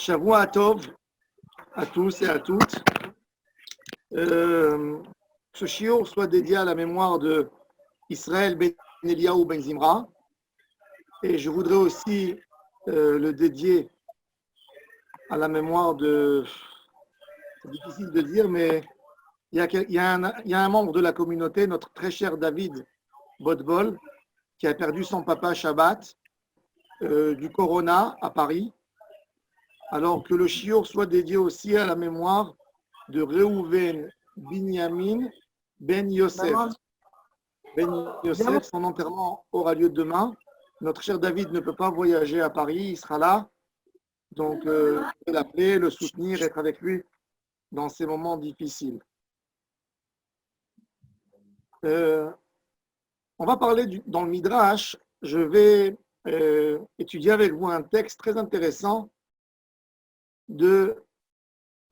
Shavua Tov à tous et à toutes. Ce shiur soit dédié à la mémoire de Israël ben Eliyahu ben Zimra. Et je voudrais aussi le dédier à la mémoire de... C'est difficile de dire, mais il y a un membre de la communauté, notre très cher David Botbol, qui a perdu son papa Shabbat du Corona à Paris. Alors que le shiur soit dédié aussi à la mémoire de Reuven Binyamin Ben Yosef. Ben Yosef, son enterrement aura lieu demain. Notre cher David ne peut pas voyager à Paris, il sera là. Donc, je vais l'appeler, le soutenir, être avec lui dans ces moments difficiles. On va parler dans le Midrash. Je vais étudier avec vous un texte très intéressant du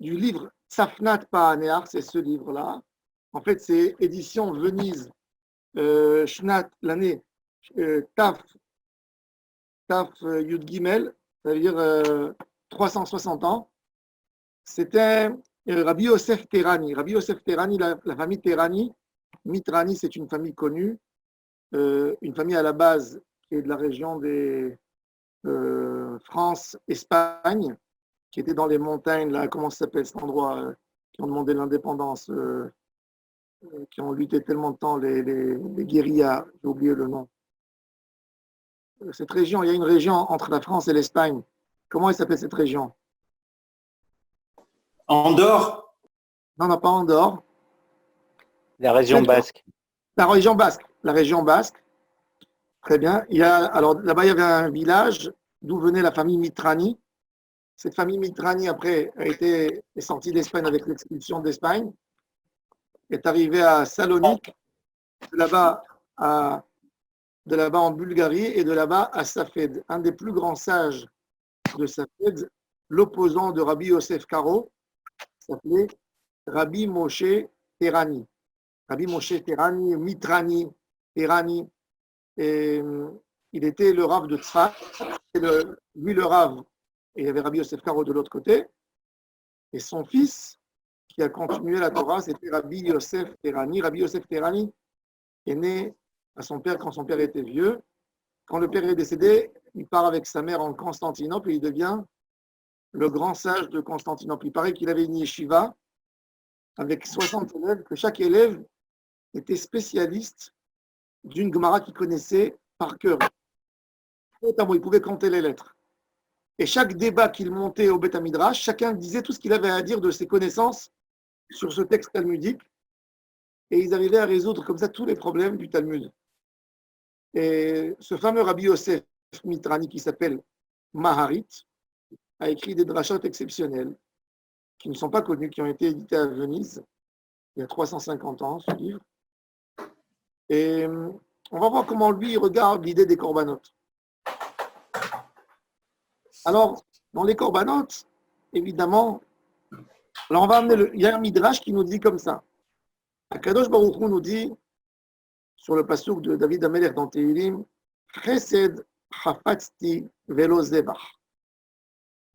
livre Safnat Pa'aneach, c'est ce livre-là. En fait, c'est édition Venise, Shnat, l'année Taf Yud Gimel, c'est-à-dire 360 ans. C'était Rabbi Yosef Terani. Rabbi Yosef Terani, la famille Terani, Mitrani, c'est une famille connue, une famille à la base qui est de la région des France-Espagne, qui était dans les montagnes, là, comment ça s'appelle cet endroit, qui ont demandé l'indépendance, qui ont lutté tellement de temps, les guérillas, j'ai oublié le nom. Cette région, il y a une région entre la France et l'Espagne. Comment elle s'appelle cette région? Andorre? Non, pas Andorre. La région basque. La région basque. La région basque. Très bien. Alors là-bas, il y avait un village d'où venait la famille Mitrani. Cette famille Mitrani, après, est sortie d'Espagne avec l'expulsion d'Espagne, est arrivée à Salonique, de là-bas en Bulgarie et de là-bas à Safed, un des plus grands sages de Safed, l'opposant de Rabbi Yosef Karo, s'appelait Rabbi Moshe Terani. Rabbi Moshe Terani, Mitrani, Terani, et il était le Rav de Tzfat, lui le Rav, et il y avait Rabbi Yosef Karo de l'autre côté, et son fils, qui a continué la Torah, c'était Rabbi Yosef Terani. Rabbi Yosef Terani est né à son père quand son père était vieux. Quand le père est décédé, il part avec sa mère en Constantinople et il devient le grand sage de Constantinople. Il paraît qu'il avait une yeshiva avec 60 élèves, que chaque élève était spécialiste d'une Gemara qu'il connaissait par cœur. Il pouvait compter les lettres. Et chaque débat qu'il montait au Beth Midrash, chacun disait tout ce qu'il avait à dire de ses connaissances sur ce texte talmudique. Et ils arrivaient à résoudre comme ça tous les problèmes du Talmud. Et ce fameux Rabbi Yosef Mitrani qui s'appelle Maharit a écrit des drashot exceptionnels qui ne sont pas connus, qui ont été édités à Venise il y a 350 ans, ce livre. Et on va voir comment lui regarde l'idée des corbanotes. Alors, dans les corbanotes, évidemment, alors on va amener il y a un midrash qui nous dit comme ça. Akadosh Baruch Hu nous dit, sur le passouk de David Amelech dans Tehilim, Chesed chafatzti velo zebach.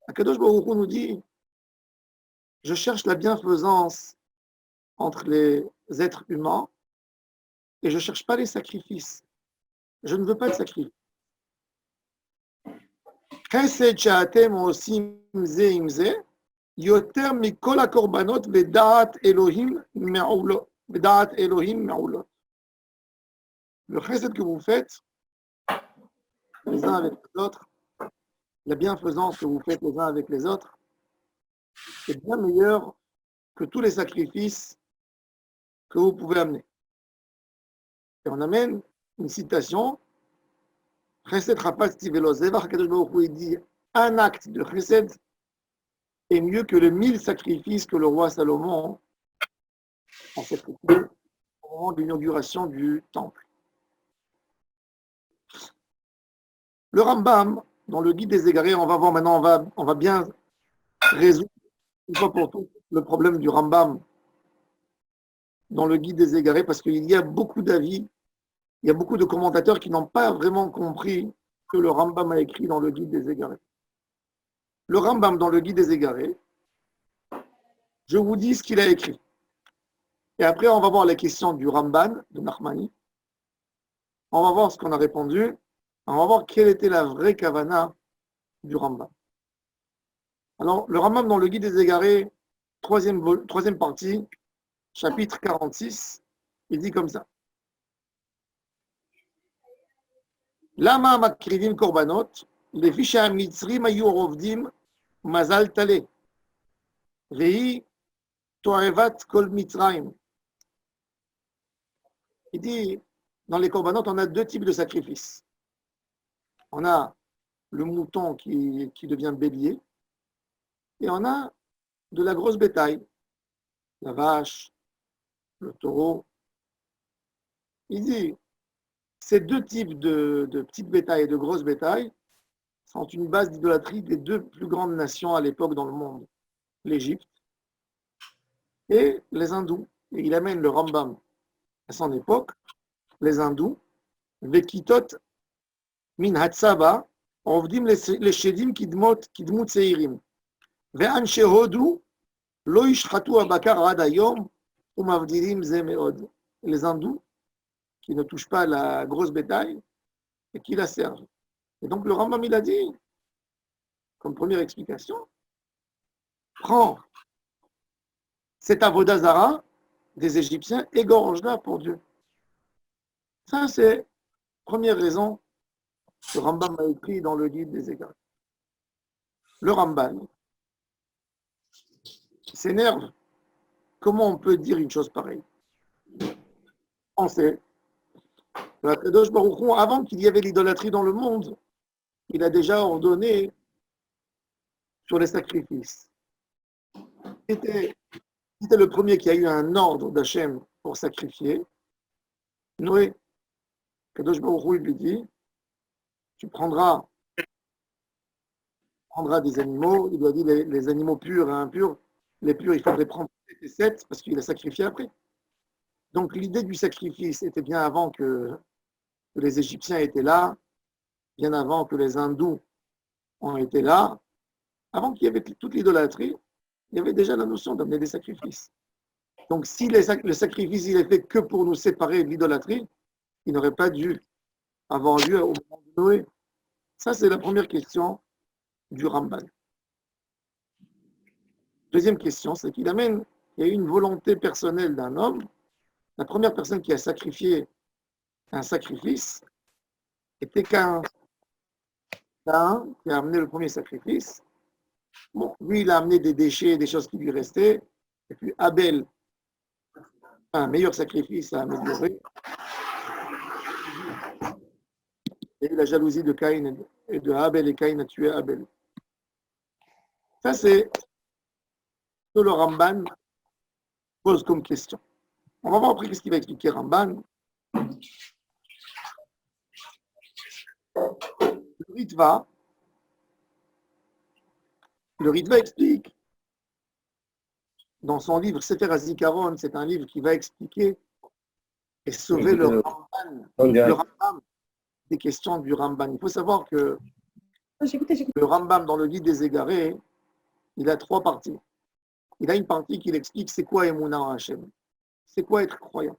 Akadosh Baruch Hu nous dit, je cherche la bienfaisance entre les êtres humains et je ne cherche pas les sacrifices. Je ne veux pas de sacrifice. Chesed sha'atem osim ze im ze, yoter mikol hakorbanot v'da'at Elohim me'ulot. V'da'at Elohim me'ulot. Le chesed que vous faites les uns avec les autres, la bienfaisance que vous faites les uns avec les autres, est bien meilleure que tous les sacrifices que vous pouvez amener. Et on amène une citation, Chesed chafatzti velo zevach, Kadosh Baruch Hu dit, un acte de chesed est mieux que les 1000 sacrifices que le roi Salomon a sacrifiés au moment de l'inauguration du temple. Le Rambam, dans le Guide des Égarés, on va voir maintenant, on va bien résoudre une fois pour toutes le problème du Rambam dans le Guide des Égarés, parce qu'il y a beaucoup d'avis, il y a beaucoup de commentateurs qui n'ont pas vraiment compris ce que le Rambam a écrit dans le Guide des Égarés. le Rambam dans le Guide des Égarés, je vous dis ce qu'il a écrit. Et après, on va voir les questions du Ramban, de Nachmani. On va voir ce qu'on a répondu. On va voir quelle était la vraie kavana du Rambam. Alors, le Rambam dans le Guide des Égarés, troisième partie, chapitre 46, il dit comme ça. Lama makrivim korbanot, lefi she'amitzrim hayu rovdim mazal tale, vehi to'evat kol mitzrayim. Il dit, dans les korbanot, on a deux types de sacrifices. On a le mouton qui devient bélier, et on a de la grosse bétail, la vache, le taureau. Il dit, ces deux types de petites bétail et de grosses bétail sont une base d'idolâtrie des deux plus grandes nations à l'époque dans le monde, l'Égypte et les hindous. Et il amène le Rambam à son époque, les hindous, Vekitot min hatsaba, ovdim les shedim kidmut seirim. Ve'anshe hodu lo yishchatu abakar ad hayom umavdilim ze meod. Les hindous qui ne touchent pas la grosse bétail et qui la servent. Et donc le Rambam il a dit, comme première explication, prends cet avodazara des Égyptiens, égorge-la pour Dieu. Ça, c'est la première raison que le Rambam a écrit dans le Guide des Égarés. Le Rambam s'énerve. Comment on peut dire une chose pareille? On sait que la Kadosh Baruch Hu, avant qu'il y avait l'idolâtrie dans le monde, il a déjà ordonné sur les sacrifices. C'était le premier qui a eu un ordre d'Hachem pour sacrifier. Noé, Kadosh Baruch Hu lui dit, tu prendras des animaux, il doit dire les animaux purs et impurs. Les purs, il faudrait prendre 7 et 7 parce qu'il a sacrifié après. Donc l'idée du sacrifice était bien avant que les Égyptiens étaient là, bien avant que les hindous ont été là, avant qu'il y avait toute l'idolâtrie, il y avait déjà la notion d'amener des sacrifices. Donc si le sacrifice il est fait que pour nous séparer de l'idolâtrie, il n'aurait pas dû avoir lieu au moment de Noé. Ça, c'est la première question du Ramban. Deuxième question, c'est qu'il amène, il y a eu une volonté personnelle d'un homme. La première personne qui a sacrifié un sacrifice était Caïn. Caïn qui a amené le premier sacrifice. Bon, lui, il a amené des déchets, des choses qui lui restaient. Et puis Abel, un meilleur sacrifice à améliorer. Et la jalousie de Caïn et de Abel, et Caïn a tué Abel. Ça, c'est ce que le Ramban pose comme question. On va voir après ce qu'il va expliquer Ramban. Le Ritva explique dans son livre Sefer HaZikaron, c'est un livre qui va expliquer et sauver le Rambam des questions du Rambam. Il faut savoir que le Rambam dans le Guide des Égarés, il a 3 parties. Il a une partie qui explique c'est quoi Emouna en Hachem, c'est quoi être croyant.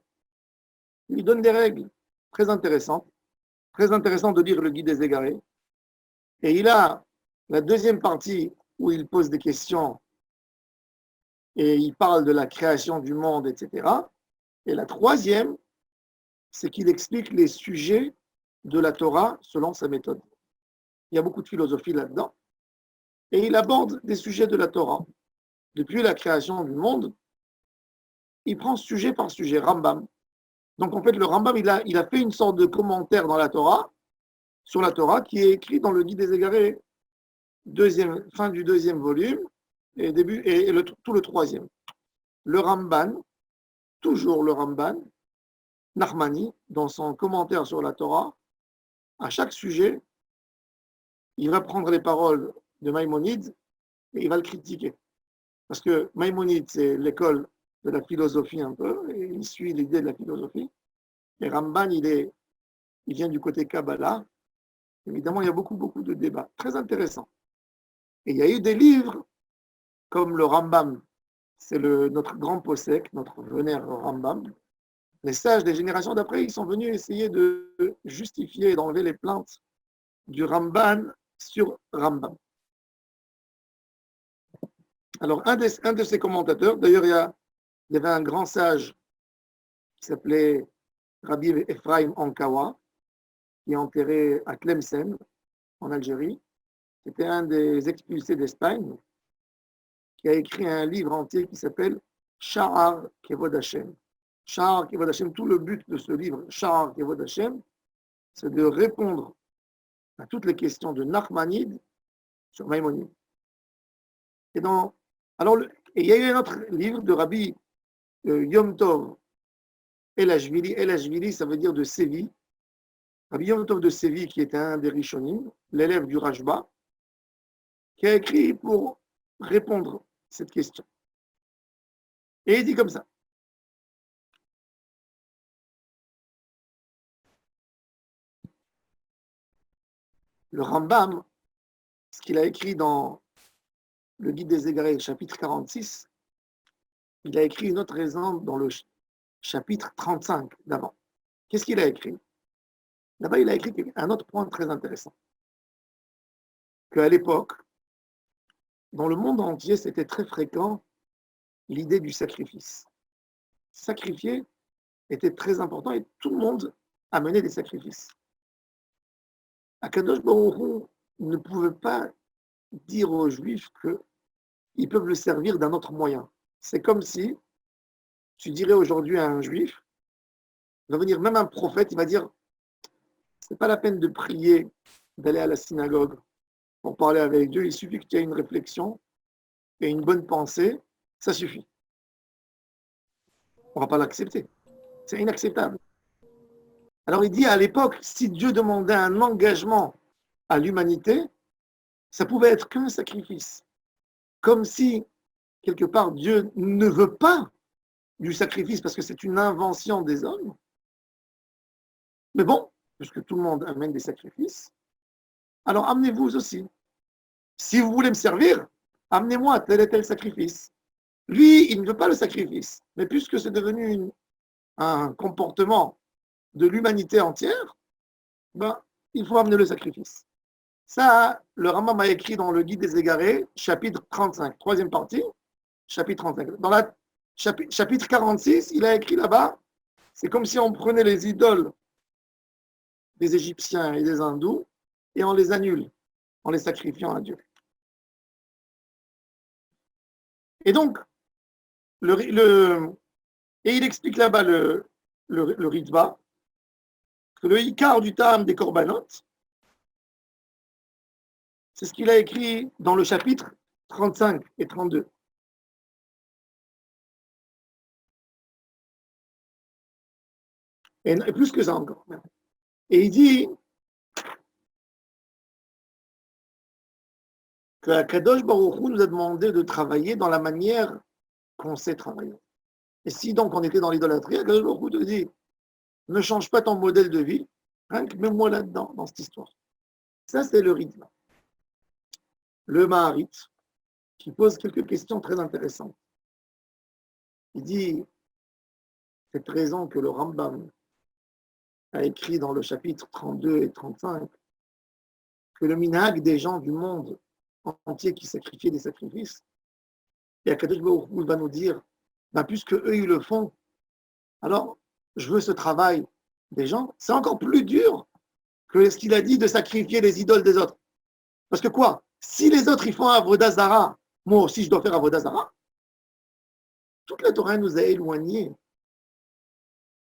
Il lui donne des règles très intéressantes de lire le Guide des Égarés. Et il a la deuxième partie où il pose des questions et il parle de la création du monde, etc. Et la troisième, c'est qu'il explique les sujets de la Torah selon sa méthode. Il y a beaucoup de philosophie là-dedans. Et il aborde des sujets de la Torah. Depuis la création du monde, il prend sujet par sujet, Rambam. Donc en fait, le Rambam, il a fait une sorte de commentaire dans la Torah, sur la Torah, qui est écrit dans le Guide des Égarés, fin du 2e volume, et tout le 3e. Le Ramban, toujours le Ramban, Nachmani, dans son commentaire sur la Torah, à chaque sujet, il va prendre les paroles de Maïmonide et il va le critiquer. Parce que Maïmonide, c'est l'école de la philosophie un peu, et il suit l'idée de la philosophie. Et Ramban, il vient du côté Kabbalah. Évidemment, il y a beaucoup de débats. Très intéressant. Et il y a eu des livres comme le Rambam, c'est notre grand possèque, notre vénère Rambam. Les sages des générations d'après, ils sont venus essayer de justifier et d'enlever les plaintes du Ramban sur Rambam. Alors, un de ces commentateurs, d'ailleurs, il y avait un grand sage qui s'appelait Rabbi Ephraim Ankawa, qui est enterré à Tlemcen, en Algérie. C'était un des expulsés d'Espagne, qui a écrit un livre entier qui s'appelle Sha'ar Kevod Hashem. Sha'ar Kevod Hashem, tout le but de ce livre, Sha'ar Kevod Hashem, c'est de répondre à toutes les questions de Nachmanide sur Maïmonide. Et il y a eu un autre livre de Rabbi Yom Tov El-Ashvili. El-Ashvili, ça veut dire de Séville. Rabbi Yom Tov de Séville, qui était un des Rishonim, l'élève du Rashba, qui a écrit pour répondre à cette question. Et il dit comme ça. Le Rambam, ce qu'il a écrit dans le Guide des Égarés, chapitre 46, il a écrit une autre raison dans le chapitre 35 d'avant. Qu'est-ce qu'il a écrit? Là-bas, il a écrit un autre point très intéressant. Qu'à l'époque, dans le monde entier, c'était très fréquent l'idée du sacrifice. Sacrifier était très important et tout le monde amenait des sacrifices. Akadosh Baruch Hu ne pouvait pas dire aux Juifs qu'ils peuvent le servir d'un autre moyen. C'est comme si tu dirais aujourd'hui à un Juif, il va venir même un prophète, il va dire, c'est pas la peine de prier, d'aller à la synagogue pour parler avec Dieu, il suffit que tu aies une réflexion et une bonne pensée, ça suffit. On ne va pas l'accepter. C'est inacceptable. Alors il dit à l'époque, si Dieu demandait un engagement à l'humanité, ça pouvait être qu'un sacrifice. Comme si, quelque part, Dieu ne veut pas du sacrifice parce que c'est une invention des hommes. Mais bon, puisque tout le monde amène des sacrifices, alors amenez-vous aussi. Si vous voulez me servir, amenez-moi tel et tel sacrifice. Lui, il ne veut pas le sacrifice. Mais puisque c'est devenu un comportement de l'humanité entière, ben, il faut amener le sacrifice. Ça, le Rambam a écrit dans le Guide des Égarés, chapitre 35, troisième partie, chapitre 35. Dans la chapitre 46, il a écrit là-bas, c'est comme si on prenait les idoles des Égyptiens et des Hindous et on les annule en les sacrifiant à Dieu. Et donc, et il explique là-bas le Ritva, que le Icar du Tam des Corbanotes, c'est ce qu'il a écrit dans le chapitre 35 et 32. Et plus que ça encore. Et il dit que Kadosh Baruch Hu nous a demandé de travailler dans la manière qu'on sait travailler. Et si donc on était dans l'idolâtrie, Kadosh Baruch Hu te dit, ne change pas ton modèle de vie, rien que mets-moi là-dedans, dans cette histoire. Ça, c'est le rythme. Le Maharit, qui pose quelques questions très intéressantes. Il dit, cette raison que le Rambam a écrit dans le chapitre 32 et 35, que le minhag des gens du monde entier qui sacrifiaient des sacrifices, et Akadosh Baruch Hu va nous dire, puisque eux ils le font, alors je veux ce travail des gens, c'est encore plus dur que ce qu'il a dit de sacrifier les idoles des autres. Parce que quoi? Si les autres ils font Avodah Zara, moi aussi je dois faire Avodah Zara. Toute la Torah nous a éloignés.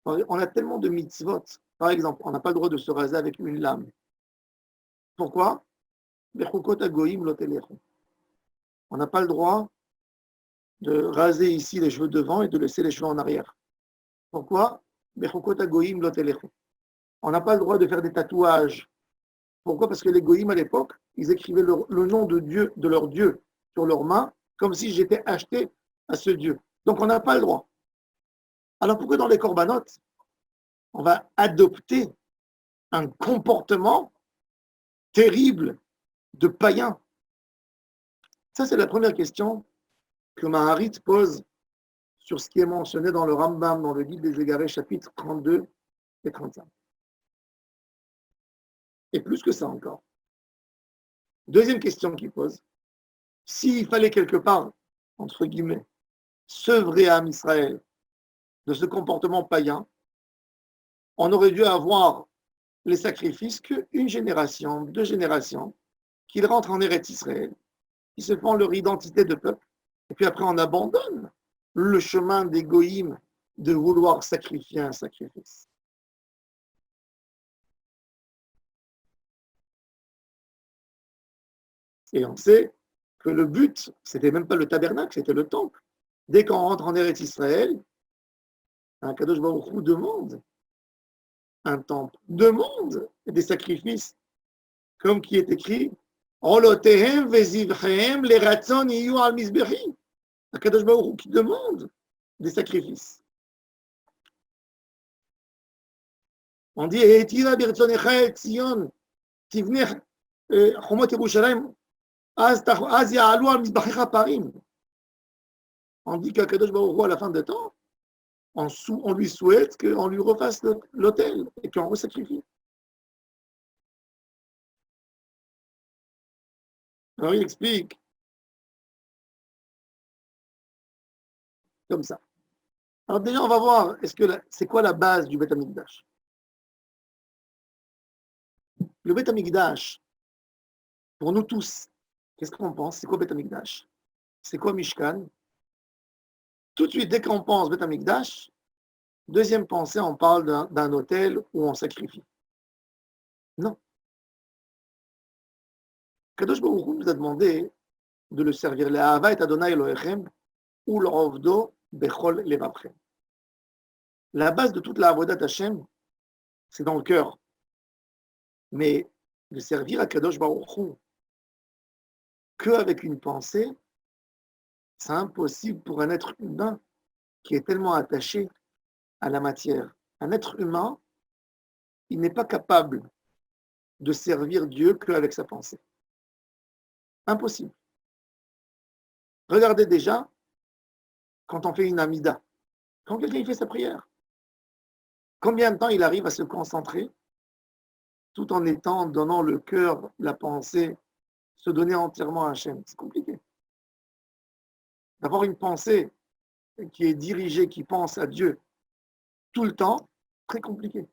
On a tellement de mitzvot. Par exemple, on n'a pas le droit de se raser avec une lame. Pourquoi? On n'a pas le droit de raser ici les cheveux devant et de laisser les cheveux en arrière. Pourquoi? On n'a pas le droit de faire des tatouages. Pourquoi? Parce que les goïms à l'époque, ils écrivaient le nom de Dieu, de leur Dieu sur leurs mains, comme si j'étais acheté à ce Dieu. Donc on n'a pas le droit. Alors pourquoi dans les corbanotes, on va adopter un comportement terrible de païen? Ça, c'est la première question que Maharit pose sur ce qui est mentionné dans le Rambam, dans le Guide des Égarés, chapitres 32 et 35. Et plus que ça encore. Deuxième question qu'il pose, s'il fallait quelque part, entre guillemets, sevrer à Israël de ce comportement païen, on aurait dû avoir les sacrifices qu'une génération, 2 générations, qu'ils rentrent en Eretz Israël, ils se font leur identité de peuple, et puis après on abandonne le chemin des goïms de vouloir sacrifier un sacrifice. Et on sait que le but, c'était même pas le tabernacle, c'était le temple. Dès qu'on rentre en Eretz Israël, un Kadosh Baruch Hu demande un temple, demande des sacrifices, comme qui est écrit Olotehem vezivchehem leratzon iyu al mizbechi. Un Kadosh Baruch Hu qui demande des sacrifices. On dit Etira birtzonecha et Tzion tivnech chomot Yerushalayim az ya'alu al mizbechecha parim. On dit qu'à Kadosh Baruch Hu, à la fin des temps, on lui souhaite qu'on lui refasse l'autel et qu'on resacrifie. Alors il explique comme ça. Alors déjà, on va voir, c'est quoi la base du Beth Amikdash? Le Beth Amikdash, pour nous tous, qu'est-ce qu'on pense? C'est quoi Beth Amikdash? C'est quoi Mishkan? Tout de suite, dès qu'on pense Beth Amikdash, deuxième pensée, on parle d'un hôtel où on sacrifie. Non. Kadosh Baruch Hu nous a demandé de le servir. L'Ahava et Adonai Elohechem ou l'Ovdo Bechol Levavchem. La base de toute la Avodat Hashem, c'est dans le cœur. Mais de servir à Kadosh Baruch Hu qu'avec une pensée, c'est impossible pour un être humain qui est tellement attaché à la matière. Un être humain, il n'est pas capable de servir Dieu qu'avec sa pensée. Impossible. Regardez déjà quand on fait une amida, quand quelqu'un fait sa prière, combien de temps il arrive à se concentrer tout en donnant le cœur, la pensée, se donner entièrement à Hachem. C'est compliqué. D'avoir une pensée qui est dirigée, qui pense à Dieu tout le temps, très compliqué.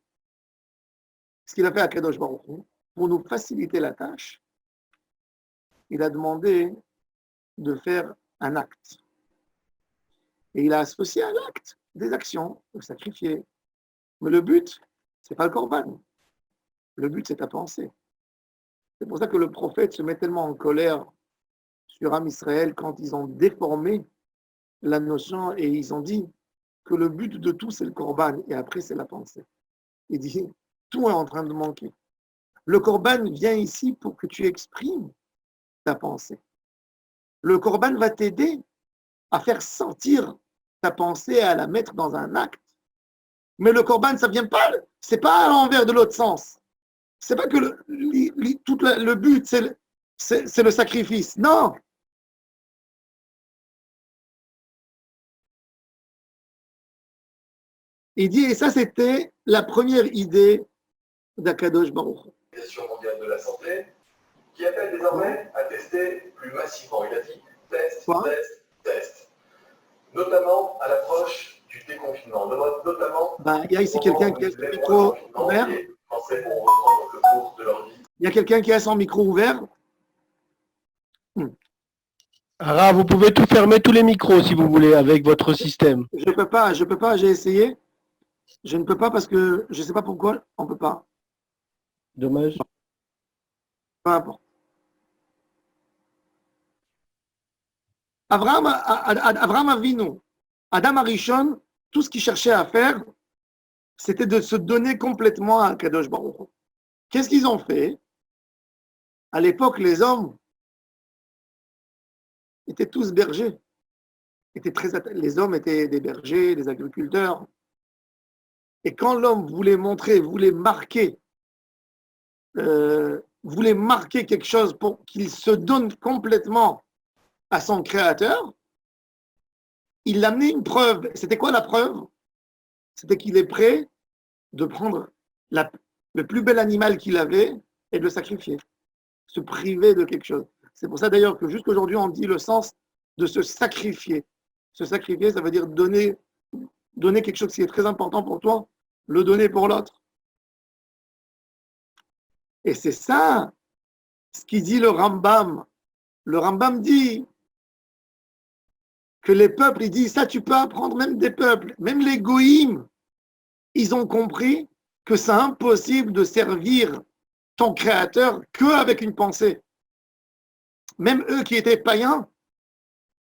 Ce qu'il a fait à Kadosh Baruch Hu, pour nous faciliter la tâche, il a demandé de faire un acte. Et il a associé à l'acte des actions, de sacrifier. Mais le but, c'est pas le korban. Le but, c'est ta pensée. C'est pour ça que le prophète se met tellement en colère sur Am Israël quand ils ont déformé la notion et ils ont dit que le but de tout, c'est le korban et après, c'est la pensée. Il dit, tout est en train de manquer. Le korban vient ici pour que tu exprimes ta pensée. Le korban va t'aider à faire sortir ta pensée et à la mettre dans un acte. Mais le korban, ça vient pas, c'est pas à l'envers de l'autre sens. C'est pas que le but, c'est le sacrifice. Non. Il dit, et ça, c'était la première idée d'Akadosh Baruch. L'Organisation mondiale de la santé, qui appelle désormais à tester plus massivement. Il a dit test, test, test. Notamment à l'approche du déconfinement. Notamment. Il y a ici quelqu'un qui a son micro ouvert. Il y a quelqu'un qui a son micro ouvert. Ara, vous pouvez tout fermer, tous les micros, si vous voulez, avec votre système. Je peux pas, j'ai essayé. Je ne peux pas parce que je ne sais pas pourquoi on ne peut pas. Dommage. Peu importe. Avraham Avinu, Adam Arishon, tout ce qu'il cherchait à faire, c'était de se donner complètement à Kadosh Baruch Hu. Qu'est-ce qu'ils ont fait? À l'époque, les hommes étaient tous bergers. Les hommes étaient des bergers, des agriculteurs. Et quand l'homme voulait marquer quelque chose pour qu'il se donne complètement à son créateur, il l'a amené une preuve. C'était quoi la preuve? C'était qu'il est prêt de prendre le plus bel animal qu'il avait et de le sacrifier, se priver de quelque chose. C'est pour ça d'ailleurs que jusqu'aujourd'hui on dit le sens de se sacrifier. Se sacrifier, ça veut dire donner quelque chose qui est très important pour toi, le donner pour l'autre. Et c'est ça ce qu'il dit le Rambam. Le Rambam dit que les peuples, il dit ça tu peux apprendre même des peuples, même les goïms, ils ont compris que c'est impossible de servir ton créateur qu'avec une pensée. Même eux qui étaient païens,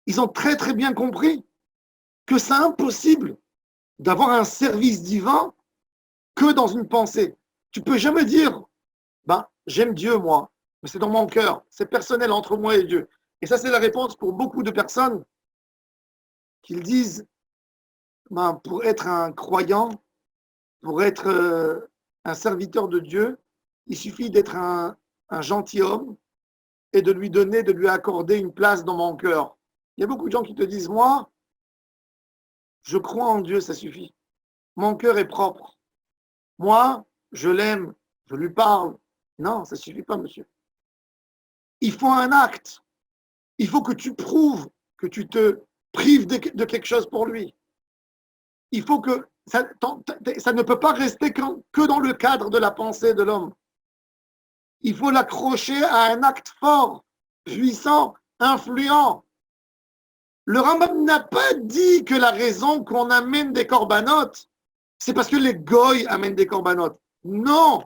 ils ont très très bien compris que c'est impossible d'avoir un service divin que dans une pensée. Tu peux jamais dire, ben, j'aime Dieu moi, mais c'est dans mon cœur, c'est personnel entre moi et Dieu. Et ça c'est la réponse pour beaucoup de personnes qui disent, ben, pour être un croyant, pour être un serviteur de Dieu, il suffit d'être un gentilhomme et de lui accorder une place dans mon cœur. Il y a beaucoup de gens qui te disent, moi, je crois en Dieu, ça suffit. Mon cœur est propre. Moi, je l'aime, je lui parle. Non, ça ne suffit pas, monsieur. Il faut un acte. Il faut que tu prouves que tu te prives de quelque chose pour lui. Il faut que ça ne peut pas rester que dans le cadre de la pensée de l'homme. Il faut l'accrocher à un acte fort, puissant, influent. Le Rambam n'a pas dit que la raison qu'on amène des corbanotes, c'est parce que les goy amènent des corbanotes. Non.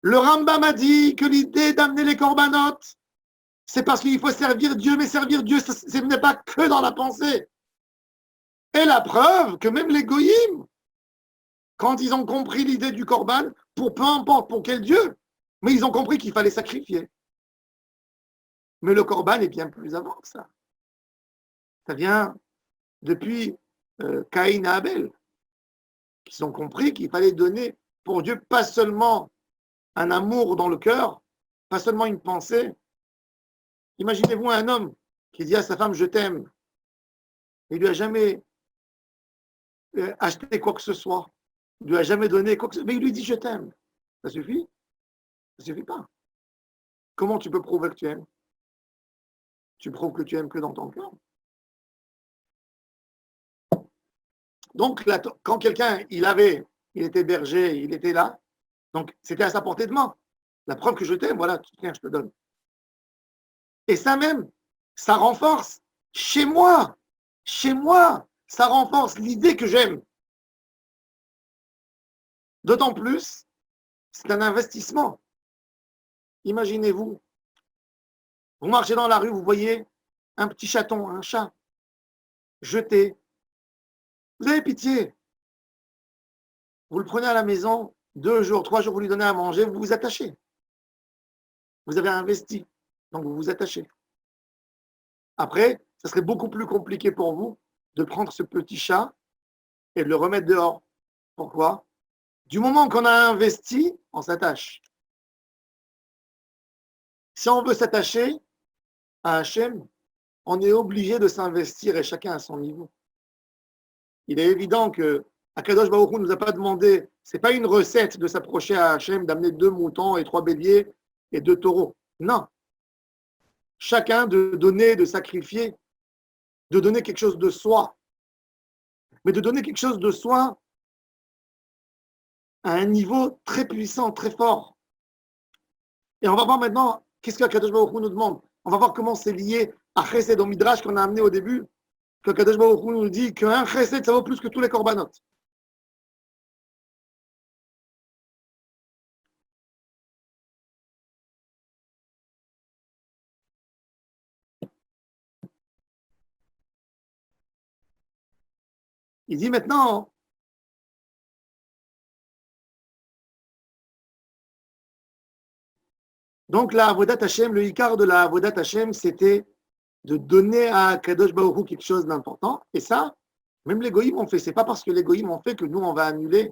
Le Rambam a dit que l'idée d'amener les corbanotes, c'est parce qu'il faut servir Dieu, mais servir Dieu, ce n'est pas que dans la pensée. Et la preuve que même les goyim, quand ils ont compris l'idée du corban, pour peu importe pour quel Dieu, mais ils ont compris qu'il fallait sacrifier. Mais le corban est bien plus avant que ça. Ça vient depuis Caïn et Abel, qui ont compris qu'il fallait donner pour Dieu pas seulement un amour dans le cœur, pas seulement une pensée. Imaginez-vous un homme qui dit à sa femme « je t'aime ». Il ne lui a jamais acheté quoi que ce soit. Il ne lui a jamais donné quoi que ce soit. Mais il lui dit « je t'aime ». Ça suffit? Ça ne suffit pas. Comment tu peux prouver que tu aimes? Tu prouves que tu aimes que dans ton cœur. Donc, là, quand quelqu'un, il était berger, il était là, donc c'était à sa portée de main. La preuve que je t'aime, voilà, tiens, je te donne. Et ça même, ça renforce chez moi, ça renforce l'idée que j'aime. D'autant plus, c'est un investissement. Imaginez-vous, vous marchez dans la rue, vous voyez un petit chaton, un chat, jeté. Vous avez pitié. Vous le prenez à la maison, 2 jours, 3 jours, vous lui donnez à manger, vous vous attachez. Vous avez investi, donc vous vous attachez. Après, ça serait beaucoup plus compliqué pour vous de prendre ce petit chat et de le remettre dehors. Pourquoi? Du moment qu'on a investi, on s'attache. Si on veut s'attacher à Hachem, on est obligé de s'investir et chacun à son niveau. Il est évident que Akadosh Baruch Hu ne nous a pas demandé, ce n'est pas une recette de s'approcher à Hachem, d'amener 2 moutons et 3 béliers et 2 taureaux. Non. Chacun de donner, de sacrifier, de donner quelque chose de soi. Mais de donner quelque chose de soi à un niveau très puissant, très fort. Et on va voir maintenant qu'est-ce qu'Akadosh Baruch Hu nous demande. On va voir comment c'est lié à Chesed au Midrash qu'on a amené au début, que Akadosh Baruch Hu nous dit qu'un Chesed, ça vaut plus que tous les corbanotes. Il dit maintenant, donc la Avodat Hashem, le Ikar de la Avodat Hashem, c'était de donner à Kadosh Baruch Hu quelque chose d'important. Et ça, même les goïms ont fait. C'est pas parce que les goïms ont fait que nous, on va annuler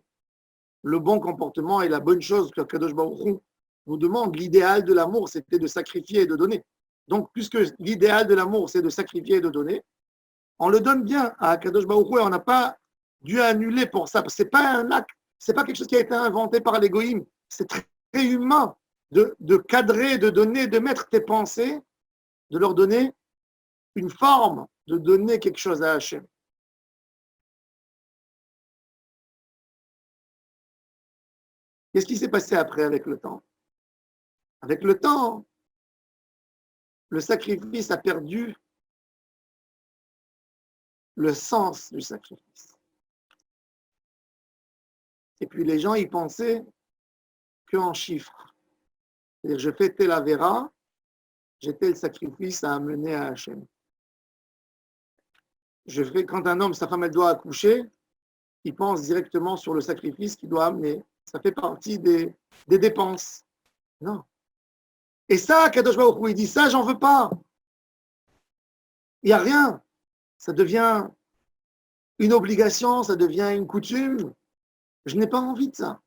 le bon comportement et la bonne chose que Kadosh Baruch Hu nous demande. L'idéal de l'amour, c'était de sacrifier et de donner. Donc, puisque l'idéal de l'amour, c'est de sacrifier et de donner, on le donne bien à Akadosh Baruch Hu et on n'a pas dû annuler pour ça. Ce n'est pas un acte, ce n'est pas quelque chose qui a été inventé par l'égoïme. C'est très, très humain de cadrer, de donner, de mettre tes pensées, de leur donner une forme, de donner quelque chose à Hachem. Qu'est-ce qui s'est passé après avec le temps? Avec le temps, le sacrifice a perdu le sens du sacrifice. Et puis les gens, ils pensaient qu'en chiffres. C'est-à-dire, je fais tel avéra, j'ai tel sacrifice à amener à Hachem. Quand un homme, sa femme, elle doit accoucher, il pense directement sur le sacrifice qu'il doit amener. Ça fait partie des dépenses. Non. Et ça, Kadosh Baruch Hu, il dit ça, j'en veux pas. Il n'y a rien. Ça devient une obligation, ça devient une coutume. Je n'ai pas envie de ça.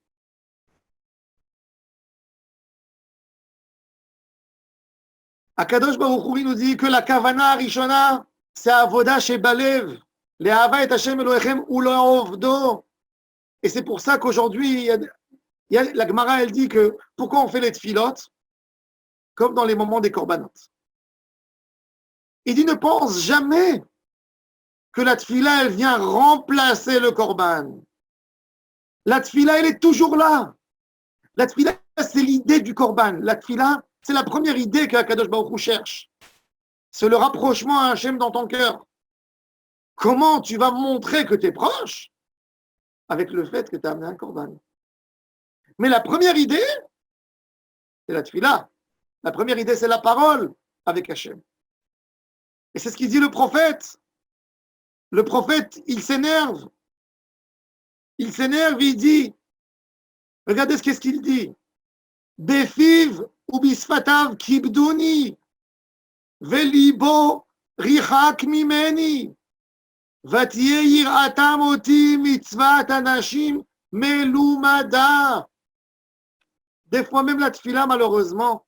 Akadosh Baruch Hu nous dit que la kavana rishona, c'est avoda chez Balev. Les hava et Hashem Elohechem ou l'ovdo. Et c'est pour ça qu'aujourd'hui, la Gemara, elle dit que pourquoi on fait les tfilotes comme dans les moments des corbanotes. Il dit ne pense jamais que la tfila, elle vient remplacer le korban. La tfila, elle est toujours là. La tfila, c'est l'idée du korban. La tfila, c'est la première idée que Akadosh Baruch Hu cherche. C'est le rapprochement à Hachem dans ton cœur. Comment tu vas montrer que tu es proche? Avec le fait que tu as amené un korban. Mais la première idée, c'est la tfila. La première idée, c'est la parole avec Hachem. Et c'est ce qu'il dit le prophète. Le prophète, il s'énerve. Il s'énerve, il dit, regardez ce qu'est-ce qu'il dit. Befiv ou bisfatav kibduni, velibo richak mimeni, vatiye yiratam oti mitzvat anashim melumada. Des fois même la tfila, malheureusement,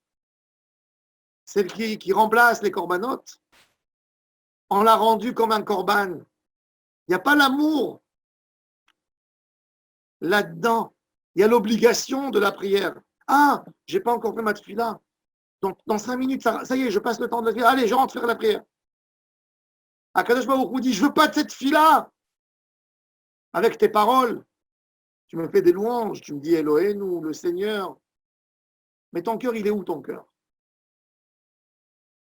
celle qui remplace les corbanotes, on l'a rendue comme un korban. Il n'y a pas l'amour là-dedans. Il y a l'obligation de la prière. Ah, je n'ai pas encore fait ma tefila. Donc, dans 5 minutes, ça y est, je passe le temps de la prière. Allez, je rentre faire la prière. Akadosh Baruch Hu dit, je ne veux pas de cette tefila. Avec tes paroles, tu me fais des louanges, tu me dis Elohenu, le Seigneur. Mais ton cœur, il est où ton cœur?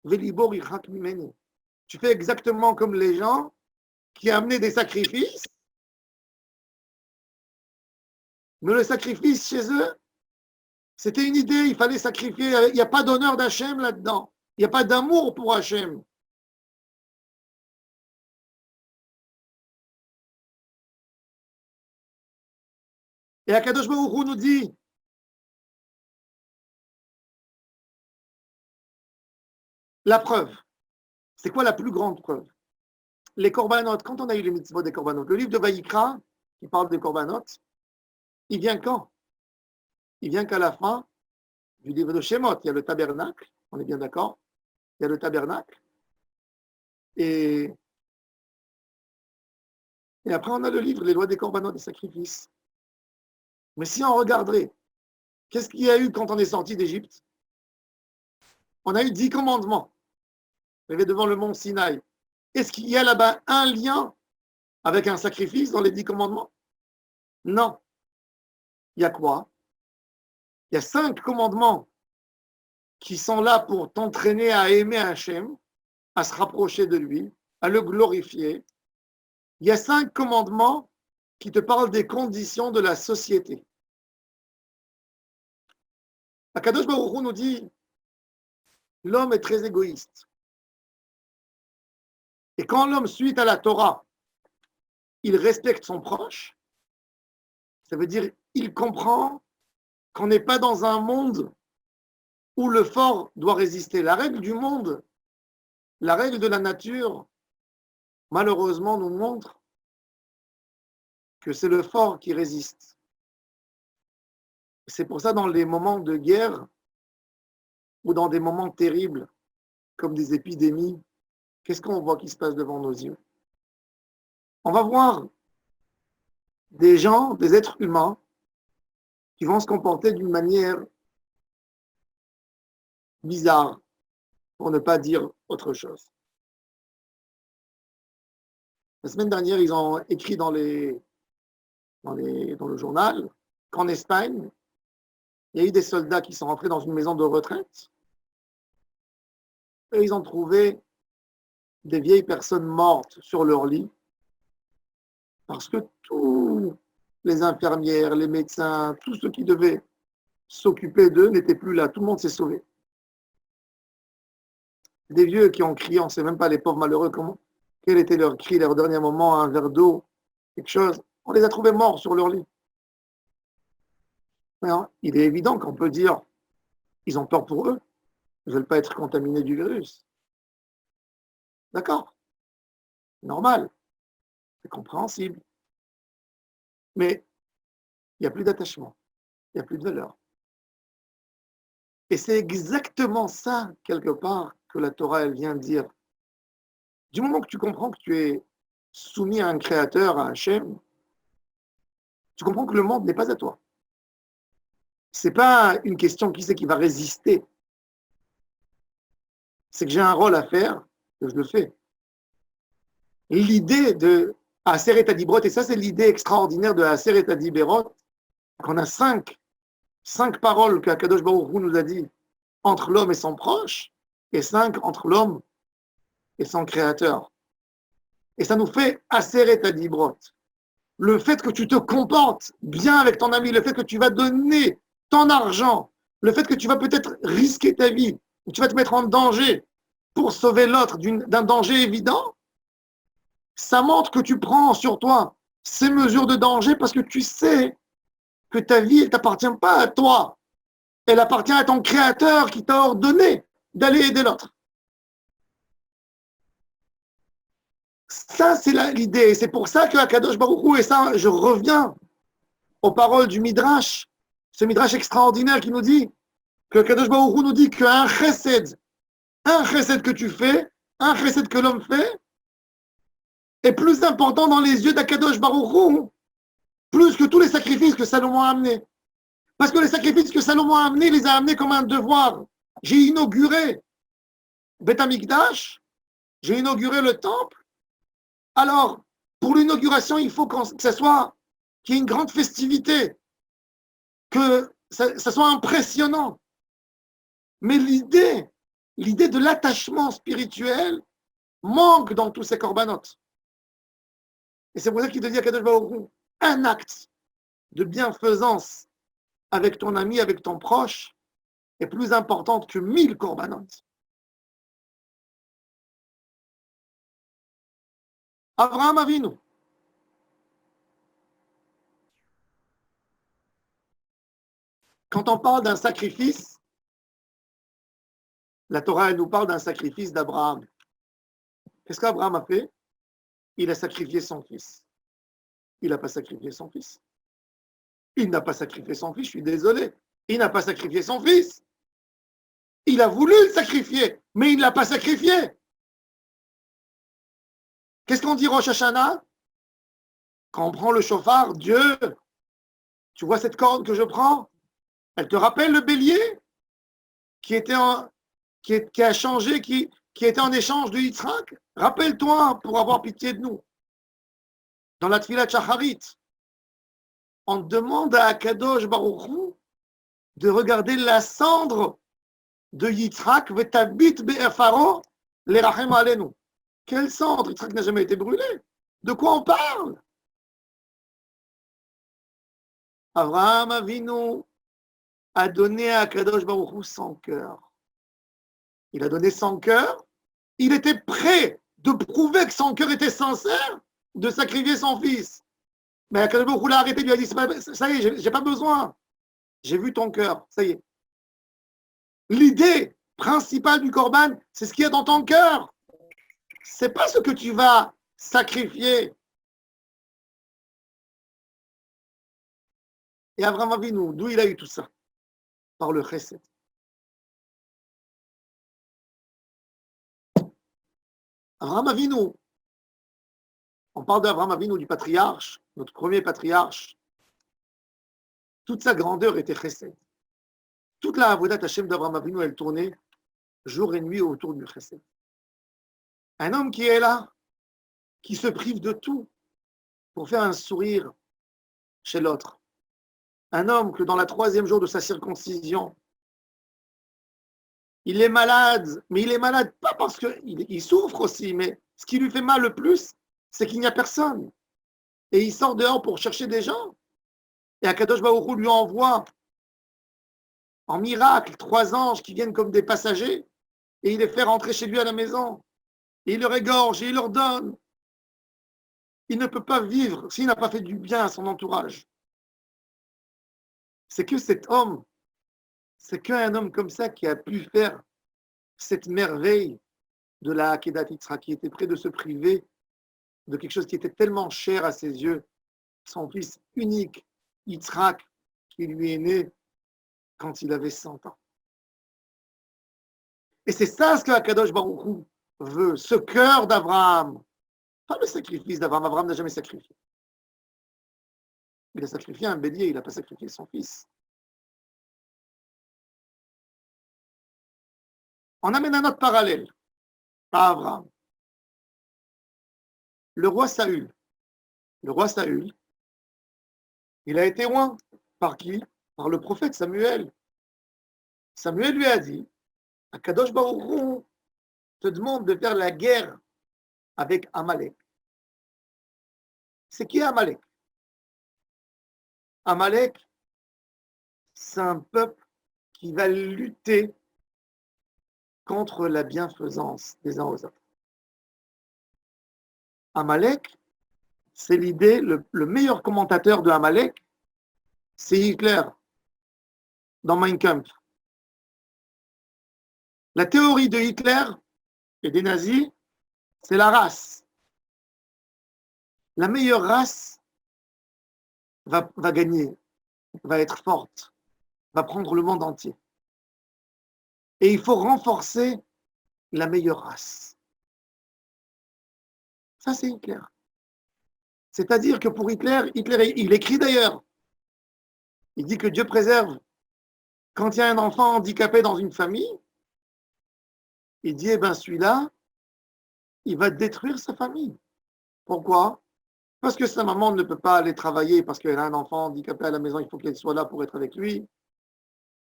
Velibor ichak mimeni. Tu fais exactement comme les gens qui amenaient des sacrifices. Mais le sacrifice chez eux, c'était une idée, il fallait sacrifier. Il n'y a pas d'honneur d'Hachem là-dedans. Il n'y a pas d'amour pour Hachem. Et Akadosh Baruch Hu nous dit, la preuve. C'est quoi la plus grande preuve? Les corbanotes, quand on a eu les mitzvot des corbanotes, le livre de Vaïkra, qui parle des corbanotes, il vient quand? Il vient qu'à la fin du livre de Shemot. Il y a le tabernacle, on est bien d'accord? Il y a le tabernacle. Et après, on a le livre, les lois des corbanotes, des sacrifices. Mais si on regarderait, qu'est-ce qu'il y a eu quand on est sorti d'Égypte? On a eu 10 commandements. On est devant le mont Sinaï. Est-ce qu'il y a là-bas un lien avec un sacrifice dans les 10 commandements? Non. Il y a quoi? Il y a 5 commandements qui sont là pour t'entraîner à aimer Hachem, à se rapprocher de lui, à le glorifier. Il y a 5 commandements qui te parlent des conditions de la société. Akadosh Baruch Hu nous dit, l'homme est très égoïste. Et quand l'homme, suite à la Torah, il respecte son proche, ça veut dire il comprend qu'on n'est pas dans un monde où le fort doit résister. La règle du monde, la règle de la nature, malheureusement, nous montre que c'est le fort qui résiste. C'est pour ça, dans les moments de guerre ou dans des moments terribles, comme des épidémies, qu'est-ce qu'on voit qui se passe devant nos yeux? On va voir des gens, des êtres humains, qui vont se comporter d'une manière bizarre, pour ne pas dire autre chose. La semaine dernière, ils ont écrit dans le journal qu'en Espagne, il y a eu des soldats qui sont rentrés dans une maison de retraite et ils ont trouvé des vieilles personnes mortes sur leur lit parce que tous les infirmières, les médecins, tous ceux qui devaient s'occuper d'eux n'étaient plus là. Tout le monde s'est sauvé. Des vieux qui ont crié, on ne sait même pas, les pauvres malheureux, quel était leur cri, leur dernier moment, un verre d'eau, quelque chose. On les a trouvés morts sur leur lit. Alors, il est évident qu'on peut dire, ils ont peur pour eux. Ils ne veulent pas être contaminés du virus. D'accord, normal, c'est compréhensible. Mais il n'y a plus d'attachement, il n'y a plus de valeur. Et c'est exactement ça, quelque part, que la Torah, elle vient dire. Du moment que tu comprends que tu es soumis à un créateur, à un Hachem, tu comprends que le monde n'est pas à toi. Ce n'est pas une question qui c'est qui va résister. C'est que j'ai un rôle à faire, que je le fais. L'idée de Aseret Adibrot, et ça c'est l'idée extraordinaire de Aseret Adibrot, qu'on a cinq paroles qu'Akadosh Baruch Hu nous a dit entre l'homme et son proche, et 5 entre l'homme et son créateur. Et ça nous fait Aseret Adibrot. Le fait que tu te comportes bien avec ton ami, le fait que tu vas donner ton argent, le fait que tu vas peut-être risquer ta vie, ou tu vas te mettre en danger pour sauver l'autre d'un danger évident, ça montre que tu prends sur toi ces mesures de danger parce que tu sais que ta vie, elle ne t'appartient pas à toi. Elle appartient à ton créateur qui t'a ordonné d'aller aider l'autre. Ça, c'est l'idée. Et c'est pour ça que Akadosh Baruch Hu, et ça, je reviens aux paroles du Midrash, ce Midrash extraordinaire qui nous dit que Akadosh Baruch Hu nous dit qu'un chesed que tu fais, un chesed que l'homme fait, est plus important dans les yeux d'Akadosh Baruch Hu, plus que tous les sacrifices que Salomon a amenés. Parce que les sacrifices que Salomon a amenés, il les a amenés comme un devoir. J'ai inauguré Beth Amikdash, j'ai inauguré le temple. Alors, pour l'inauguration, il faut que ça soit, qu'il y ait une grande festivité, que ça soit impressionnant. Mais l'idée de l'attachement spirituel manque dans tous ces corbanotes. Et c'est pour ça qu'il te dit à Kadosh Baruch Hu, un acte de bienfaisance avec ton ami, avec ton proche, est plus importante que 1000 corbanotes. Avraham Avinu. Quand on parle d'un sacrifice, la Torah elle nous parle d'un sacrifice d'Abraham. Qu'est-ce qu'Abraham a fait? Il a sacrifié son fils. Il n'a pas sacrifié son fils. Il n'a pas sacrifié son fils, je suis désolé. Il n'a pas sacrifié son fils. Il a voulu le sacrifier, mais il ne l'a pas sacrifié. Qu'est-ce qu'on dit Rosh Hashanah? Quand on prend le chauffard, Dieu, tu vois cette corde que je prends? Elle te rappelle le bélier qui a changé, qui était en échange de Yitzhak? Rappelle-toi pour avoir pitié de nous. Dans la Tfilat Shacharit, on demande à Akadosh Baruch Hu de regarder la cendre de Yitzhak, Vetabit be'efaro lerachem alenu. Quelle cendre? Yitzhak n'a jamais été brûlé. De quoi on parle? Avraham Avinu a donné à Akadosh Baruch Hu son cœur. Il a donné son cœur. Il était prêt de prouver que son cœur était sincère, de sacrifier son fils. Mais Akadosh Baruch Hu l'a arrêté, il lui a dit, ça y est, j'ai pas besoin. J'ai vu ton cœur, ça y est. L'idée principale du Corban, c'est ce qu'il y a dans ton cœur. C'est pas ce que tu vas sacrifier. Et Avraham Avinu, d'où il a eu tout ça? Par le chesed. Abraham Avinu, on parle d'Abraham Avinu, du patriarche, notre premier patriarche. Toute sa grandeur était chesed. Toute la avodat Hashem d'Abraham Avinu, elle tournait jour et nuit autour du chesed. Un homme qui est là, qui se prive de tout pour faire un sourire chez l'autre. Un homme que dans la 3e jour de sa circoncision, il est malade, mais il est malade pas parce qu'il souffre aussi, mais ce qui lui fait mal le plus, c'est qu'il n'y a personne. Et il sort dehors pour chercher des gens. Et Akadosh Baruch Hu lui envoie en miracle 3 anges qui viennent comme des passagers et il les fait rentrer chez lui à la maison. Et il leur égorge et il leur donne. Il ne peut pas vivre s'il n'a pas fait du bien à son entourage. C'est que cet homme, c'est qu'un homme comme ça qui a pu faire cette merveille de la Akedat Yitzhak, qui était prêt de se priver de quelque chose qui était tellement cher à ses yeux, son fils unique, Yitzhak, qui lui est né quand il avait 100 ans. Et c'est ça ce que Akadosh Baruch Hu veut, ce cœur d'Abraham. Pas le sacrifice d'Abraham. Abraham n'a jamais sacrifié. Il a sacrifié un bélier, il n'a pas sacrifié son fils. On amène un autre parallèle à Abraham. Le roi Saül. Le roi Saül, il a été oint. Par qui? Par le prophète Samuel. Samuel lui a dit, Akadosh Baruch Hu te demande de faire la guerre avec Amalek. C'est qui Amalek? Amalek, c'est un peuple qui va lutter contre la bienfaisance des uns aux autres. Amalek, c'est l'idée, le meilleur commentateur de Amalek, c'est Hitler, dans Mein Kampf. La théorie de Hitler et des nazis, c'est la race. La meilleure race va gagner, va être forte, va prendre le monde entier. Et il faut renforcer la meilleure race. Ça, c'est Hitler. C'est-à-dire que pour Hitler, il écrit d'ailleurs, il dit que Dieu préserve. Quand il y a un enfant handicapé dans une famille, il dit, eh bien celui-là, il va détruire sa famille. Pourquoi? Parce que sa maman ne peut pas aller travailler parce qu'elle a un enfant handicapé à la maison, il faut qu'elle soit là pour être avec lui.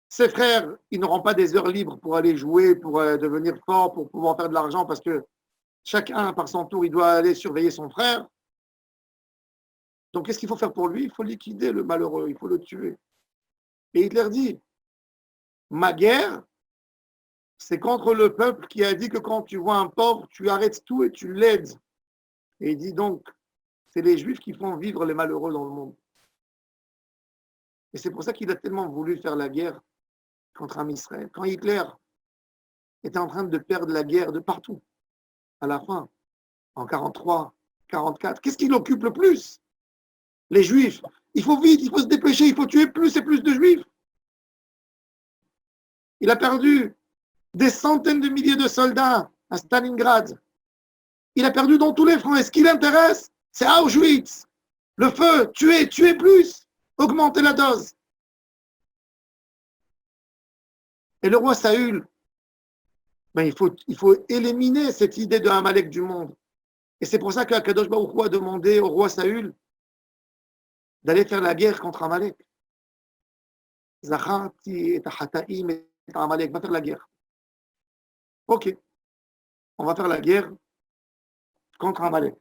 Ses frères, ils n'auront pas des heures libres pour aller jouer, pour devenir fort, pour pouvoir faire de l'argent, parce que chacun, par son tour, il doit aller surveiller son frère. Donc, qu'est-ce qu'il faut faire pour lui? Il faut liquider le malheureux, il faut le tuer. Et Hitler dit, ma guerre, c'est contre le peuple qui a dit que quand tu vois un pauvre, tu arrêtes tout et tu l'aides. Et il dit donc, c'est les Juifs qui font vivre les malheureux dans le monde. Et c'est pour ça qu'il a tellement voulu faire la guerre contre Am Israël. Quand Hitler était en train de perdre la guerre de partout, à la fin, en 43, 44, qu'est-ce qui l'occupe le plus? Les Juifs. Il faut vite, il faut se dépêcher, il faut tuer plus et plus de Juifs. Il a perdu des centaines de milliers de soldats à Stalingrad. Il a perdu dans tous les fronts. Et ce qui l'intéresse, c'est Auschwitz. Le feu, tuer plus, augmenter la dose. Et le roi Saül, ben, il faut éliminer cette idée de Amalek du monde. Et c'est pour ça qu'Akadosh Baruch Hu a demandé au roi Saül d'aller faire la guerre contre Amalek. Zacharti et Hataim et Amalek, va faire la guerre. Ok, on va faire la guerre contre Amalek.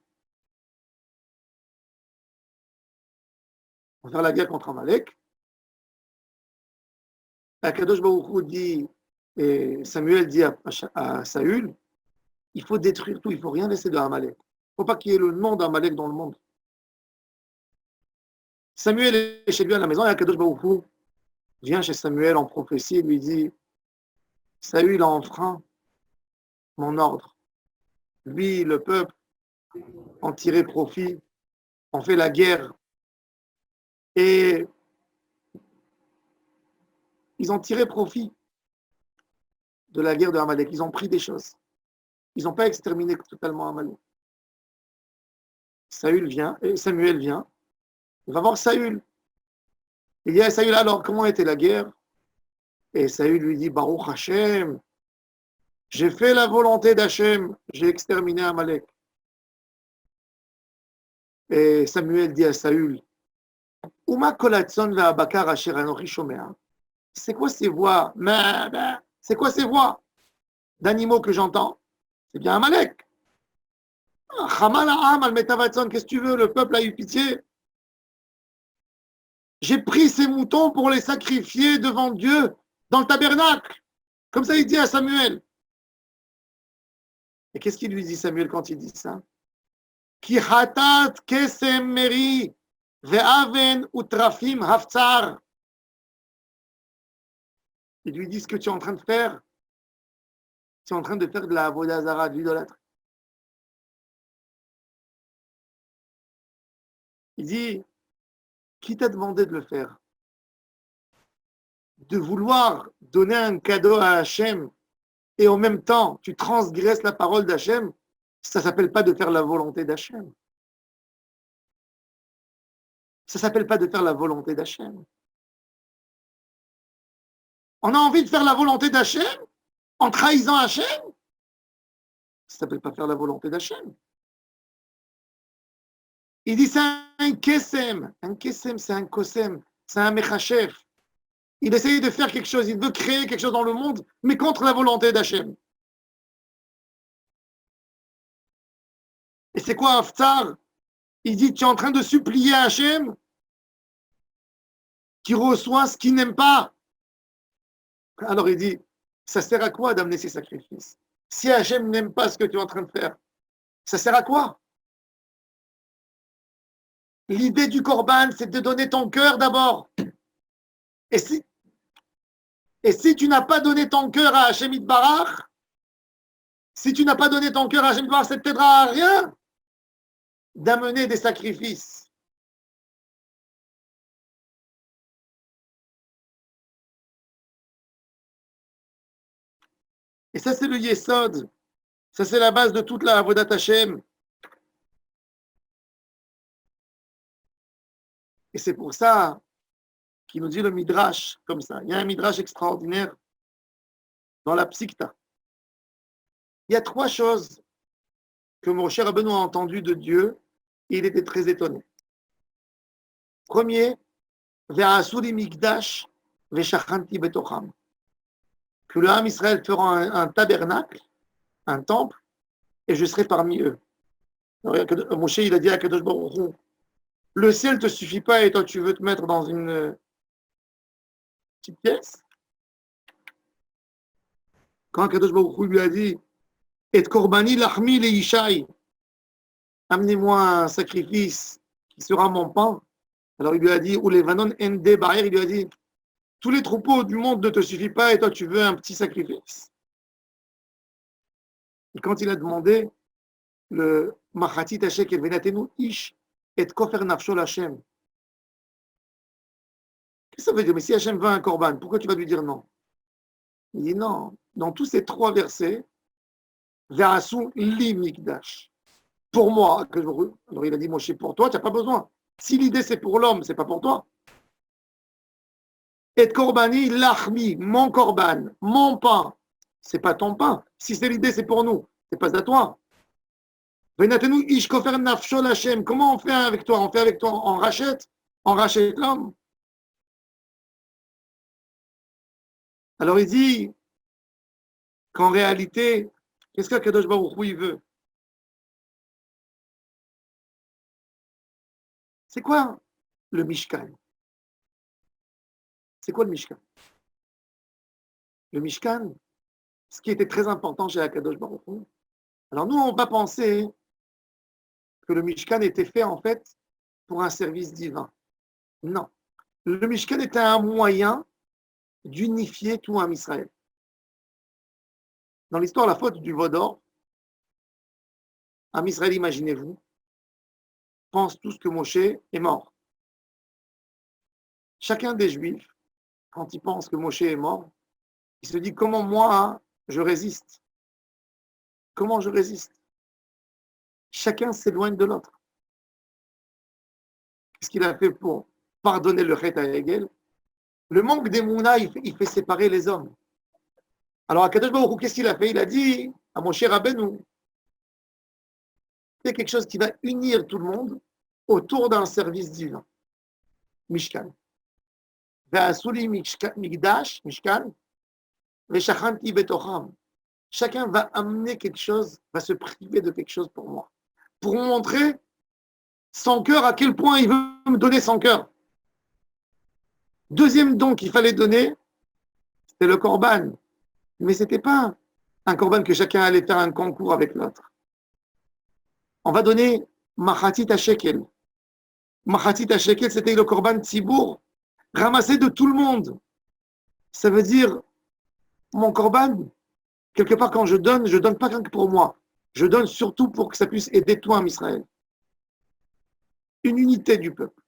On va faire la guerre contre Amalek. Akadosh Baruch Hu dit, et Samuel dit à Saül, il faut détruire tout, il ne faut rien laisser de Amalek. Il ne faut pas qu'il y ait le nom d'Amalek dans le monde. Samuel est chez lui à la maison et Akadosh Baruch Hu vient chez Samuel en prophétie et lui dit, Saül a enfreint mon ordre. Lui, le peuple, en tirait profit, on fait la guerre. Et ils ont tiré profit de la guerre de Amalek. Ils ont pris des choses. Ils n'ont pas exterminé totalement Amalek. Samuel vient, il va voir Saül. Il dit à Saül, alors, comment était la guerre? Et Saül lui dit, Baruch Hashem, j'ai fait la volonté d'Hachem, j'ai exterminé Amalek. Et Samuel dit à Saül, Uma kolatson ve'abakar asher anochi shomea. C'est quoi ces voix? C'est quoi ces voix d'animaux que j'entends? C'est bien Amalek. Chamal ha'am al metavatson, qu'est-ce que tu veux? Le peuple a eu pitié. J'ai pris ces moutons pour les sacrifier devant Dieu dans le tabernacle. Comme ça, il dit à Samuel. Et qu'est-ce qu'il lui dit, Samuel, quand il dit ça? Ki hatat kesem meri ve'aven utrafim haftzar. Il lui dit ce que tu es en train de faire. Tu es en train de faire de la avodah zara, de l'idolâtrie. Il dit, qui t'a demandé de le faire? De vouloir donner un cadeau à Hachem et en même temps, tu transgresses la parole d'Hachem, ça ne s'appelle pas de faire la volonté d'Hachem. Ça ne s'appelle pas de faire la volonté d'Hachem. On a envie de faire la volonté d'Hachem en trahissant Hachem. Ça ne s'appelle pas faire la volonté d'Hachem. Il dit c'est un kesem. Un kesem, c'est un kosem. C'est un mechachef. Il essaye de faire quelque chose. Il veut créer quelque chose dans le monde, mais contre la volonté d'Hachem. Et c'est quoi Haftar? Il dit tu es en train de supplier Hachem qui reçoit ce qu'il n'aime pas. Alors il dit, ça sert à quoi d'amener ces sacrifices? Si Hachem n'aime pas ce que tu es en train de faire, ça sert à quoi? L'idée du Corban, c'est de donner ton cœur d'abord. Et si tu n'as pas donné ton cœur à Hachem Itbarach, si tu n'as pas donné ton cœur à Hachem Itbarach, ça ne t'aidera à rien d'amener des sacrifices. Et ça, c'est le Yesod. Ça, c'est la base de toute la Avodat Hashem. Et c'est pour ça qu'il nous dit le Midrash comme ça. Il y a un Midrash extraordinaire dans la Psikta. Il y a 3 choses que Moshe Rabbeinu a entendues de Dieu et il était très étonné. Premier, Ve'asuri Mikdash ve'shachanti betocham. Que le Ham Israël fera un tabernacle, un temple, et je serai parmi eux. Alors, Moshe, il a dit à Kadosh Baruch Hu, le ciel ne te suffit pas et toi tu veux te mettre dans une petite pièce. Quand Kadosh Baruch Hu lui a dit, et korbani lachmi le yishai, amenez-moi un sacrifice qui sera mon pain. Alors il lui a dit, ou les vanon ende ba'er, il lui a dit, tous les troupeaux du monde ne te suffit pas et toi tu veux un petit sacrifice. Et quand il a demandé le Machatit Hashek el venatenu ish et kofer nafsho l'Hashem. Qu'est-ce que ça veut dire? Mais si Hachem veut un korban, pourquoi tu vas lui dire non? Il dit non. Dans tous ces 3 versets, Ve'asu li mikdash. Pour moi, alors il a dit, moi, c'est pour toi, tu n'as pas besoin. Si l'idée c'est pour l'homme, c'est pas pour toi. Et korbani lachmi, mon korban, mon pain, c'est pas ton pain. Si c'est l'idée, c'est pour nous, c'est pas à toi. Venatenu ish kofer nafsho l'Hashem. Comment on fait avec toi? On fait avec toi, on rachète l'homme. Alors il dit qu'en réalité, qu'est-ce qu'Akadosh Baruch Hu il veut? C'est quoi le Mishkan? C'est quoi le Mishkan? Le Mishkan, ce qui était très important chez Akadosh Baruch Hu. Alors nous, on va penser que le Mishkan était fait en fait pour un service divin. Non. Le Mishkan était un moyen d'unifier tout un Israël. Dans l'histoire, la faute du veau d'or, un Israël, imaginez-vous, pense tous que Moshe est mort. Chacun des Juifs, quand il pense que Moshe est mort, il se dit comment moi je résiste. Comment je résiste? Chacun s'éloigne de l'autre. Qu'est-ce qu'il a fait pour pardonner le Chet à Hegel? Le manque d'Emouna, il fait séparer les hommes. Alors, Akadosh Baruch Hu, qu'est-ce qu'il a fait? Il a dit à mon cher Rabbeinu, c'est quelque chose qui va unir tout le monde autour d'un service divin. Mishkan. Ve'asuli Migdash, Mishkan, ve'shachanti betocham. Chacun va amener quelque chose, va se priver de quelque chose pour moi. Pour montrer son cœur, à quel point il veut me donner son cœur. Deuxième don qu'il fallait donner, c'était le korban. Mais ce n'était pas un korban que chacun allait faire un concours avec l'autre. On va donner Machatit Shekel. Machatit Shekel, c'était le korban Tzibour, ramassé de tout le monde. Ça veut dire, mon korban, quelque part quand je donne pas que pour moi. Je donne surtout pour que ça puisse aider toi en Israël. Une unité du peuple.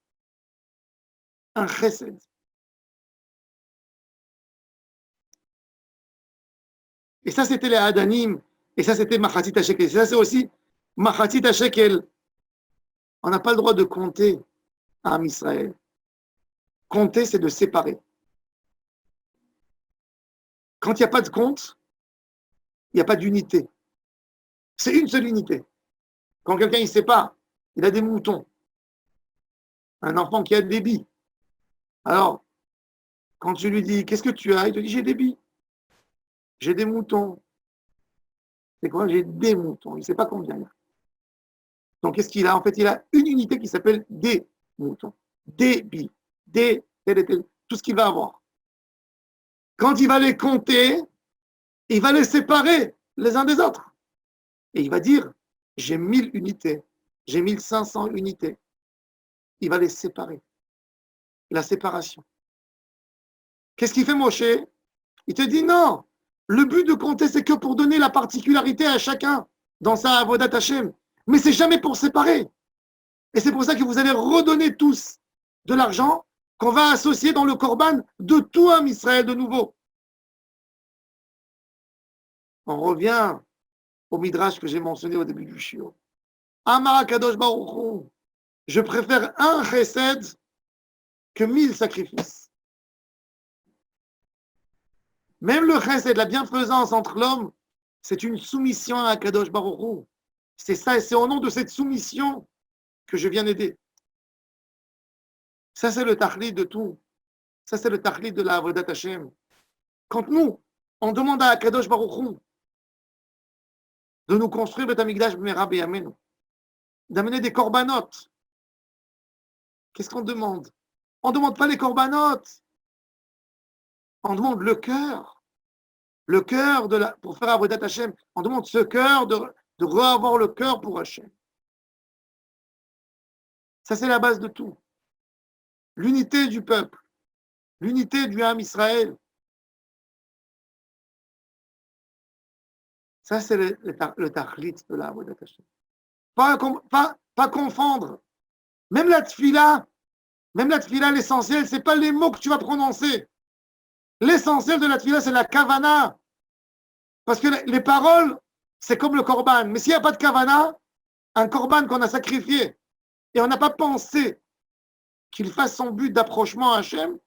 Un chesed. Et ça, c'était les Adanim. Et ça, c'était Machatit Shekel. Et ça, c'est aussi Machatit Shekel. On n'a pas le droit de compter à Israël. Compter, c'est de séparer. Quand il n'y a pas de compte, il n'y a pas d'unité. C'est une seule unité. Quand quelqu'un ne sait pas, il a des moutons. Un enfant qui a des billes. Alors, quand tu lui dis, qu'est-ce que tu as? Il te dit, j'ai des billes. J'ai des moutons. C'est quoi? J'ai des moutons. Il ne sait pas combien il y a. Donc, qu'est-ce qu'il a? En fait, il a une unité qui s'appelle des moutons. Des billes. Tout ce qu'il va avoir. Quand il va les compter, il va les séparer les uns des autres. Et il va dire, j'ai 1000 unités, j'ai 1500 unités. Il va les séparer. La séparation. Qu'est-ce qu'il fait Moshe? Il te dit non. Le but de compter, c'est que pour donner la particularité à chacun dans sa avodat Hashem. Mais c'est jamais pour séparer. Et c'est pour ça que vous allez redonner tous de l'argent qu'on va associer dans le korban de tout un Israël de nouveau. On revient au midrash que j'ai mentionné au début du shiur. Amar Kadosh Baruch Hu, je préfère un chesed que 1000 sacrifices. Même le chesed, la bienfaisance entre l'homme, c'est une soumission à Kadosh Baruch Hu. C'est ça, et c'est au nom de cette soumission que je viens aider. Ça, c'est le tachlit de tout. Ça, c'est le tachlit de la avodat Hashem. Quand nous, on demande à Kadosh Baruch Hu de nous construire le Tamigdash B'mera B'Yameinu, d'amener des corbanotes. Qu'est-ce qu'on demande? On ne demande pas les corbanotes. On demande le cœur. Le cœur pour faire avodat Hashem. On demande ce cœur de re-avoir le cœur pour Hashem. Ça, c'est la base de tout. L'unité du peuple. L'unité du Ham Israël. Ça, c'est le tachlit de la avodat Hashem. Pas confondre. Même la tfila, l'essentiel, ce n'est pas les mots que tu vas prononcer. L'essentiel de la tfila, c'est la kavana. Parce que les paroles, c'est comme le korban. Mais s'il n'y a pas de kavana, un korban qu'on a sacrifié, et on n'a pas pensé qu'il fasse son but d'approchement à Hachem,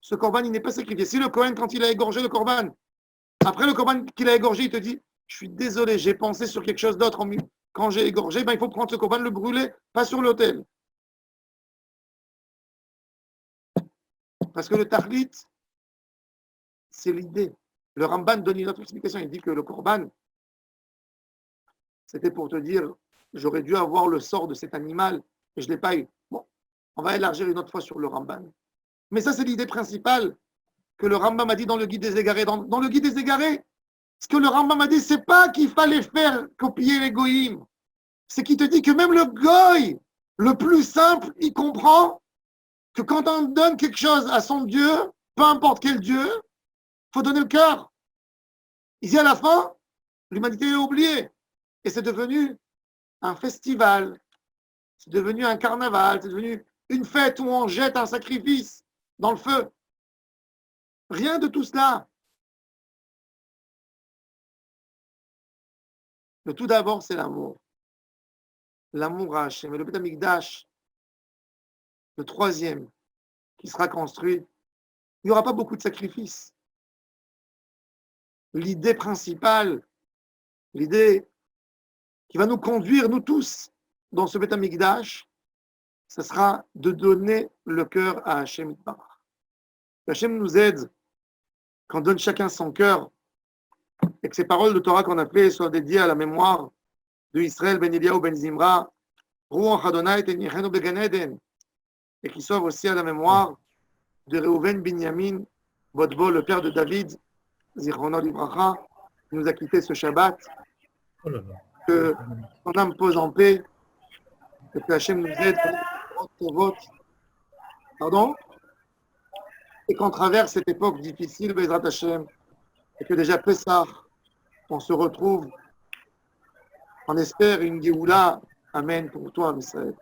ce korban, il n'est pas sacrifié. Si le Kohen, quand il a égorgé le korban, après le korban qu'il a égorgé, il te dit, je suis désolé, j'ai pensé sur quelque chose d'autre quand j'ai égorgé, il faut prendre ce korban, le brûler, pas sur l'autel. Parce que le tachlit, c'est l'idée. Le Ramban donne une autre explication. Il dit que le korban, c'était pour te dire, j'aurais dû avoir le sort de cet animal et je ne l'ai pas eu. Bon, on va élargir une autre fois sur le Ramban. Mais ça, c'est l'idée principale que le Rambam a dit dans le Guide des Égarés. Dans le Guide des Égarés, ce que le Rambam a dit, ce n'est pas qu'il fallait faire copier les goïms. C'est qu'il te dit que même le goï, le plus simple, il comprend que quand on donne quelque chose à son Dieu, peu importe quel Dieu, il faut donner le cœur. Ici, à la fin, l'humanité est oubliée. Et c'est devenu un festival, c'est devenu un carnaval, c'est devenu une fête où on jette un sacrifice dans le feu. Rien de tout cela. Le tout d'abord, c'est l'amour. L'amour à Hachem. Et le Beth Amikdash, le troisième, qui sera construit, il n'y aura pas beaucoup de sacrifices. L'idée principale, l'idée qui va nous conduire, nous tous, dans ce Beth Amikdash, ce sera de donner le cœur à Hachem Yitbarach. Hachem nous aide quand on donne chacun son cœur et que ces paroles de Torah qu'on a fait soient dédiées à la mémoire de Israël ben Eliyahu ben Zimra, Ruach Adonai tenichenu began Eden, et qui soient aussi à la mémoire de Reuven Binyamin Bodbo, le père de David, Zichrono Livracha, qui nous a quitté ce Shabbat, que son âme pose en paix, et que Hachem nous aide pardon, et qu'on traverse cette époque difficile, Bezrat Hachem, et que déjà Pessah, on se retrouve, on espère une Géoula, Amen, pour toi, Israël.